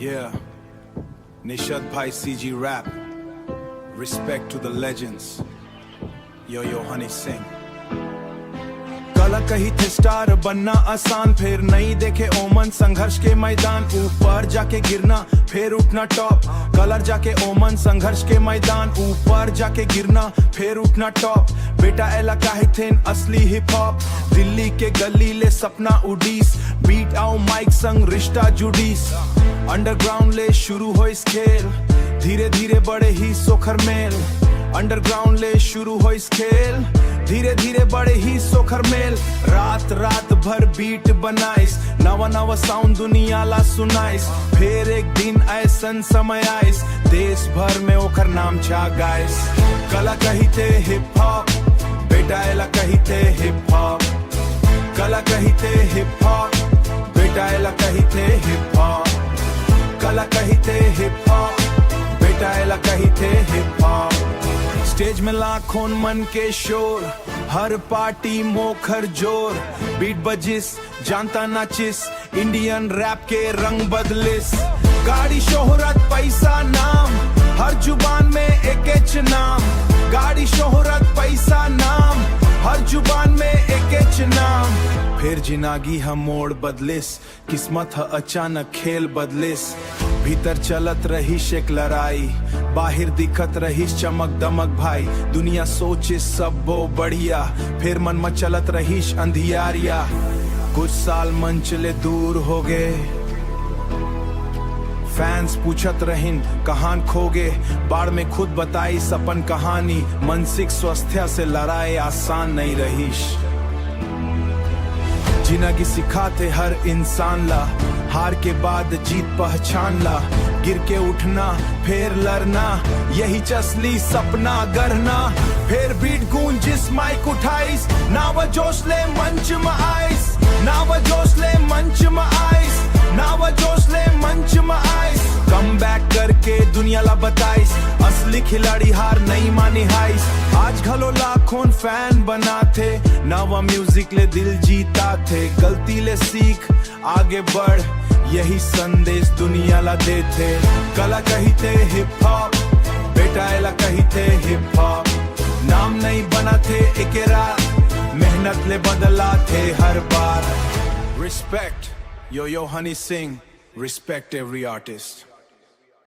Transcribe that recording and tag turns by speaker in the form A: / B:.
A: Yeah, Nishad Bhai CG rap. Respect to the legends. Yo Honey Singh. कला कही थे star बनना आसान, फिर नहीं देखे ओमन संघर्ष के मैदान। ऊपर जाके गिरना फिर उठना टॉप, कलर जाके ओमन संघर्ष के मैदान। ऊपर जाके गिरना फिर उठना टॉप, बेटा एला काहे थे असली हिप हॉप। दिल्ली के गली ले सपना उड़ीस, बीट आओ माइक संग रिश्ता जुड़ीस। अंडरग्राउंड ले शुरू हो इस खेल, धीरे धीरे बड़े ही सोखर मेल। अंडरग्राउंड ले शुरू हो इस खेल, धीरे धीरे बड़े ही सोखर मेल। रात रात भर बीट बनाइस, नवा नवा साउंड दुनिया ला सुनाइस। फिर एक दिन ऐसन समय आइस, देश भर में ओखर नाम छा गाइस। कला कही थे हिप हॉप, बेटा एला कही थे हिप हॉप। कला कही थे हिप हॉप, बेटा एला कही थे हिप हॉप। कला कही थे हिप हॉप, बेटा एला कही थे हिप हॉप। स्टेज में लाखों मन के शोर, हर पार्टी मोखर जोर। बीट बजिस जानता नाचिस, इंडियन रैप के रंग बदलिस। गाड़ी शोहरत पैसा नाम, हर जुबान में एक एच नाम। गाड़ी शोहरत पैसा नाम, हर जुबान में एक एच नाम। फिर जिनागी हम मोड़ बदलिस, किस्मत ह अचानक खेल बदलिस। भीतर चलत रहीश एक लड़ाई, बाहर दिखत रहीश चमक दमक भाई। दुनिया सोचे सब वो बढ़िया, फिर मन में चलत रहीश अंधियारिया। कुछ साल मन चले दूर हो गए, फैंस पूछत रहिन कहान खोगे। बाढ़ में खुद बताई सपन कहानी, मानसिक स्वास्थ्य से लड़ाई आसान नहीं रहीश। जिंदगी सिखाते हर इंसान ला, हार के बाद जीत पहचान ला। गिर के उठना फिर लड़ना, यही चसली सपना गढ़ना। फिर बीट गूंज जिस माइक उठाइस, नाव जोश ले मंच में आइस। नाव जोश ले मंच में आइस, नाव जोश ले मंच में आइस। कम बैक करके दुनिया ला बताइस, असली खिलाड़ी हार नहीं मानी हाइस। आज घलो लाखों फैन बना थे, नवा म्यूजिक ले दिल जीता थे। गलती ले सीख आगे बढ़, यही संदेश दुनिया ला देते। कला कही थे हिप हॉप, बेटा एला कही थे हिप हॉप। नाम नहीं बना थे एक रात, मेहनत ले बदला थे हर बार। Respect, Yo Honey Singh, respect every artist.